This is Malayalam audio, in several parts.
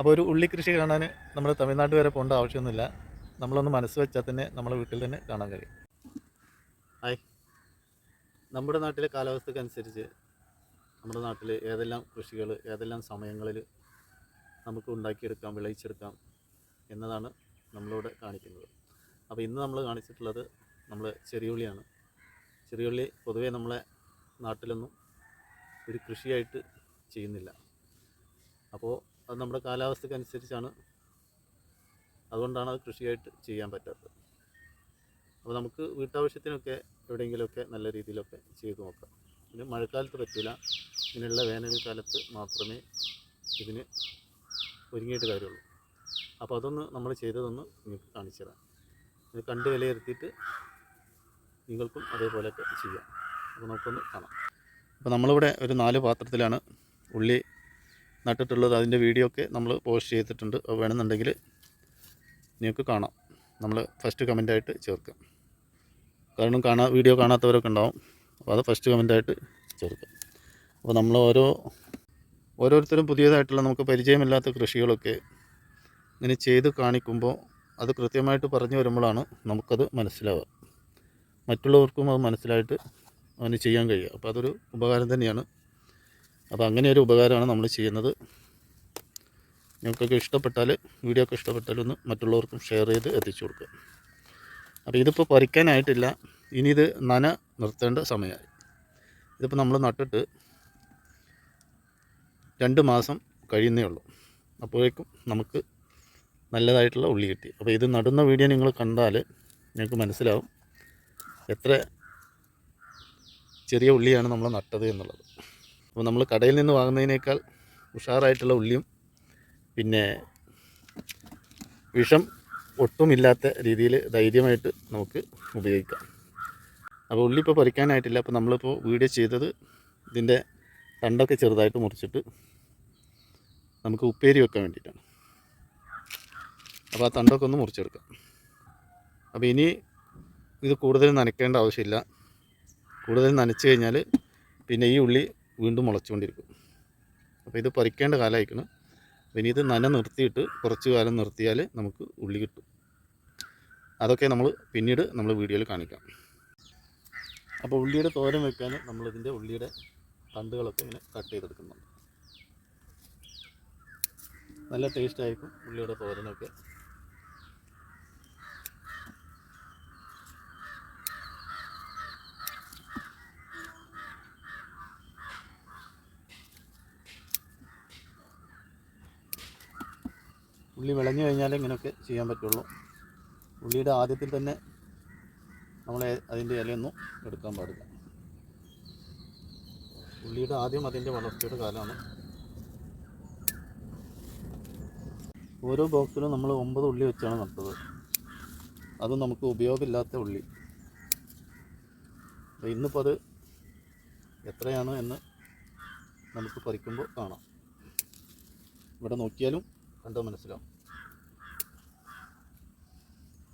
അപ്പോൾ ഒരു ഉള്ളി കൃഷി കാണാൻ നമ്മൾ തമിഴ്നാട് വരെ പോകേണ്ട ആവശ്യമൊന്നുമില്ല. നമ്മളൊന്ന് മനസ്സ് വെച്ചാൽ തന്നെ നമ്മളെ വീട്ടിൽ തന്നെ കാണാൻ കഴിയും. ഹായ്, നമ്മുടെ നാട്ടിലെ കാലാവസ്ഥക്കനുസരിച്ച് നമ്മുടെ നാട്ടിൽ ഏതെല്ലാം കൃഷികൾ ഏതെല്ലാം സമയങ്ങളിൽ നമുക്ക് ഉണ്ടാക്കിയെടുക്കാം, വിളയിച്ചെടുക്കാം എന്നതാണ് നമ്മളിവിടെ കാണിക്കുന്നത്. അപ്പോൾ ഇന്ന് നമ്മൾ കാണിച്ചിട്ടുള്ളത് നമ്മൾ ചെറിയുള്ളിയാണ്. ചെറിയുള്ളി പൊതുവേ നമ്മളെ നാട്ടിലൊന്നും ഒരു കൃഷിയായിട്ട് ചെയ്യുന്നില്ല. അപ്പോൾ അത് നമ്മുടെ കാലാവസ്ഥക്കനുസരിച്ചാണ്, അതുകൊണ്ടാണ് അത് കൃഷിയായിട്ട് ചെയ്യാൻ പറ്റാത്തത്. അപ്പോൾ നമുക്ക് വീട്ടാവശ്യത്തിനൊക്കെ എവിടെയെങ്കിലുമൊക്കെ നല്ല രീതിയിലൊക്കെ ചെയ്തു നോക്കാം. പിന്നെ മഴക്കാലത്ത് പറ്റില്ല, ഇങ്ങനെയുള്ള വേനൽക്കാലത്ത് മാത്രമേ ഇതിന് ഒരുങ്ങിയിട്ട് കാര്യമുള്ളൂ. അപ്പോൾ അതൊന്ന് നമ്മൾ ചെയ്തതൊന്ന് നിങ്ങൾക്ക് കാണിച്ചു തരാം. ഇത് കണ്ട് വിലയിരുത്തിയിട്ട് നിങ്ങൾക്കും അതേപോലെയൊക്കെ ചെയ്യാം. അപ്പോൾ നമുക്കൊന്ന് കാണാം. അപ്പോൾ നമ്മളിവിടെ ഒരു 4 പാത്രത്തിലാണ് ഉള്ളി നട്ടിട്ടുള്ളത്. അതിൻ്റെ വീഡിയോ ഒക്കെ നമ്മൾ പോസ്റ്റ് ചെയ്തിട്ടുണ്ട്. അത് വേണമെന്നുണ്ടെങ്കിൽ നിങ്ങൾക്ക് കാണാം. നമ്മൾ ഫസ്റ്റ് കമൻറ്റായിട്ട് ചേർക്കാം. കാരണം വീഡിയോ കാണാത്തവരൊക്കെ ഉണ്ടാവും. അപ്പോൾ അത് ഫസ്റ്റ് കമൻറ്റായിട്ട് ചേർക്കാം. അപ്പോൾ നമ്മൾ ഓരോരുത്തരും പുതിയതായിട്ടുള്ള നമുക്ക് പരിചയമില്ലാത്ത കൃഷികളൊക്കെ ഇങ്ങനെ ചെയ്ത് കാണിക്കുമ്പോൾ അത് കൃത്യമായിട്ട് പറഞ്ഞു വരുമ്പോഴാണ് നമുക്കത് മനസ്സിലാവുക. മറ്റുള്ളവർക്കും അത് മനസ്സിലായിട്ട് അവന് ചെയ്യാൻ കഴിയുക. അപ്പോൾ അതൊരു ഉപകാരം തന്നെയാണ്. അപ്പോൾ അങ്ങനെ ഒരു ഉപകാരമാണ് നമ്മൾ ചെയ്യുന്നത്. നിങ്ങൾക്കൊക്കെ ഇഷ്ടപ്പെട്ടാൽ, വീഡിയോ ഒക്കെ ഇഷ്ടപ്പെട്ടാൽ ഒന്ന് മറ്റുള്ളവർക്കും ഷെയർ ചെയ്ത് എത്തിച്ചു കൊടുക്കുക. അപ്പോൾ ഇതിപ്പോൾ പറിക്കാനായിട്ടില്ല, ഇനി ഇത് നന നിർത്തേണ്ട സമയമായി. ഇതിപ്പോൾ നമ്മൾ നട്ടിട്ട് 2 മാസം കഴിയുന്നേ ഉള്ളൂ. അപ്പോഴേക്കും നമുക്ക് നല്ലതായിട്ടുള്ള ഉള്ളി കിട്ടി. അപ്പോൾ ഇത് നടുന്ന വീഡിയോ നിങ്ങൾ കണ്ടാൽ നിങ്ങൾക്ക് മനസ്സിലാവും എത്ര ചെറിയ ഉള്ളിയാണ് നമ്മൾ നട്ടത് എന്നുള്ളത്. അപ്പോൾ നമ്മൾ കടയിൽ നിന്ന് വാങ്ങുന്നതിനേക്കാൾ ഉഷാറായിട്ടുള്ള ഉള്ളിയും പിന്നെ വിഷം ഒട്ടുമില്ലാത്ത രീതിയിൽ ധൈര്യമായിട്ട് നമുക്ക് ഉപയോഗിക്കാം. അപ്പോൾ ഉള്ളി ഇപ്പോൾ പറിക്കാനായിട്ടില്ല. അപ്പോൾ നമ്മളിപ്പോൾ വീഡിയോ ചെയ്തത് ഇതിൻ്റെ തണ്ടൊക്കെ ചെറുതായിട്ട് മുറിച്ചിട്ട് നമുക്ക് ഉപ്പേരി വെക്കാൻ വേണ്ടിയിട്ടാണ്. അപ്പോൾ ആ തണ്ടൊക്കെ ഒന്ന് മുറിച്ചെടുക്കാം. അപ്പോൾ ഇനി ഇത് കൂടുതൽ നനയ്ക്കേണ്ട ആവശ്യമില്ല. കൂടുതൽ നനച്ച് കഴിഞ്ഞാൽ പിന്നെ ഈ ഉള്ളി വീണ്ടും മുളച്ചുകൊണ്ടിരിക്കും. അപ്പോൾ ഇത് പറിക്കേണ്ട കാലമായിരിക്കണം. അപ്പോൾ ഇനി ഇത് നന നിർത്തിയിട്ട് കുറച്ച് കാലം നിർത്തിയാൽ നമുക്ക് ഉള്ളി കിട്ടും. അതൊക്കെ നമ്മൾ പിന്നീട് വീഡിയോയിൽ കാണിക്കാം. അപ്പോൾ ഉള്ളിയുടെ തോരൻ വെക്കാൻ നമ്മളിതിൻ്റെ ഉള്ളിയുടെ തണ്ടുകളൊക്കെ ഇങ്ങനെ കട്ട് ചെയ്തെടുക്കുന്നുണ്ട്. നല്ല ടേസ്റ്റായിരിക്കും ഉള്ളിയുടെ തോരനൊക്കെ. ഉള്ളി വിളഞ്ഞു കഴിഞ്ഞാൽ ഇങ്ങനെയൊക്കെ ചെയ്യാൻ പറ്റുള്ളൂ. ഉള്ളിയുടെ ആദ്യത്തിൽ തന്നെ നമ്മൾ അതിൻ്റെ ഇലയൊന്നും എടുക്കാൻ പാടില്ല. ഉള്ളിയുടെ ആദ്യം അതിൻ്റെ വളർച്ചയുടെ കാലമാണ്. ഓരോ ബോക്സിലും നമ്മൾ 9 ഉള്ളി വെച്ചാണ് നട്ടത്. അതും നമുക്ക് ഉപയോഗമില്ലാത്ത ഉള്ളി. ഇന്നിപ്പോൾ അത് എത്രയാണ് എന്ന് നമുക്ക് പറിക്കുമ്പോൾ കാണാം. ഇവിടെ നോക്കിയാലും കണ്ടാൽ മനസ്സിലാവും.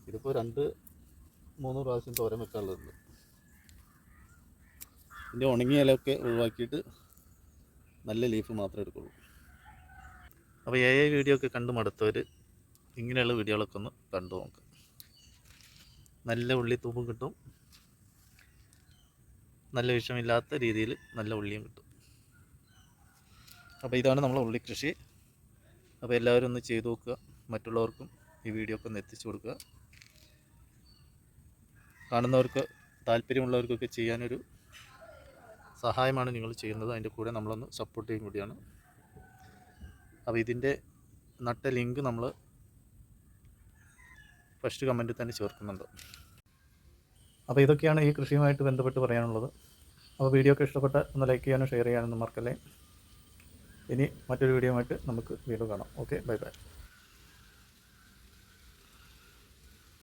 ഇതിപ്പോൾ 2-3 പ്രാവശ്യം തോരൻ വെക്കാനുള്ളതുണ്ട്. ഇതിൻ്റെ ഉണങ്ങിയ ഇലയൊക്കെ ഒഴിവാക്കിയിട്ട് നല്ല ലീഫ് മാത്രമേ എടുക്കുള്ളൂ. അപ്പോൾ വീഡിയോ ഒക്കെ കണ്ട് മടുത്തവർ ഇങ്ങനെയുള്ള വീഡിയോകളൊക്കെ ഒന്ന് കണ്ടു നോക്കുക. നല്ല ഉള്ളി തൂമ്പും കിട്ടും, നല്ല വിഷമില്ലാത്ത രീതിയിൽ നല്ല ഉള്ളിയും കിട്ടും. അപ്പോൾ ഇതാണ് നമ്മളെ ഉള്ളി കൃഷി. അപ്പോൾ എല്ലാവരും ഒന്ന് ചെയ്തു നോക്കുക. മറ്റുള്ളവർക്കും ഈ വീഡിയോ ഒക്കെ ഒന്ന് എത്തിച്ചു കൊടുക്കുക. കാണുന്നവർക്ക്, താല്പര്യമുള്ളവർക്കൊക്കെ ചെയ്യാനൊരു സഹായമാണ് നിങ്ങൾ ചെയ്യുന്നത്. അതിൻ്റെ കൂടെ നമ്മളൊന്ന് സപ്പോർട്ട് ചെയ്യും കൂടിയാണ്. അപ്പോൾ ഇതിൻ്റെ നട്ട ലിങ്ക് നമ്മൾ ഫസ്റ്റ് കമൻറ്റിൽ തന്നെ ചേർക്കുന്നുണ്ട്. അപ്പോൾ ഇതൊക്കെയാണ് ഈ കൃഷിയുമായിട്ട് ബന്ധപ്പെട്ട് പറയാനുള്ളത്. അപ്പോൾ വീഡിയോ ഒക്കെ ഇഷ്ടപ്പെട്ട ഒന്ന് ലൈക്ക് ചെയ്യാനും ഷെയർ ചെയ്യാനൊന്നും മറക്കല്ലേ. ഇനി മറ്റൊരു വീഡിയോ ആയിട്ട് നമുക്ക് വീണ്ടും കാണാം. Okay, bye bye.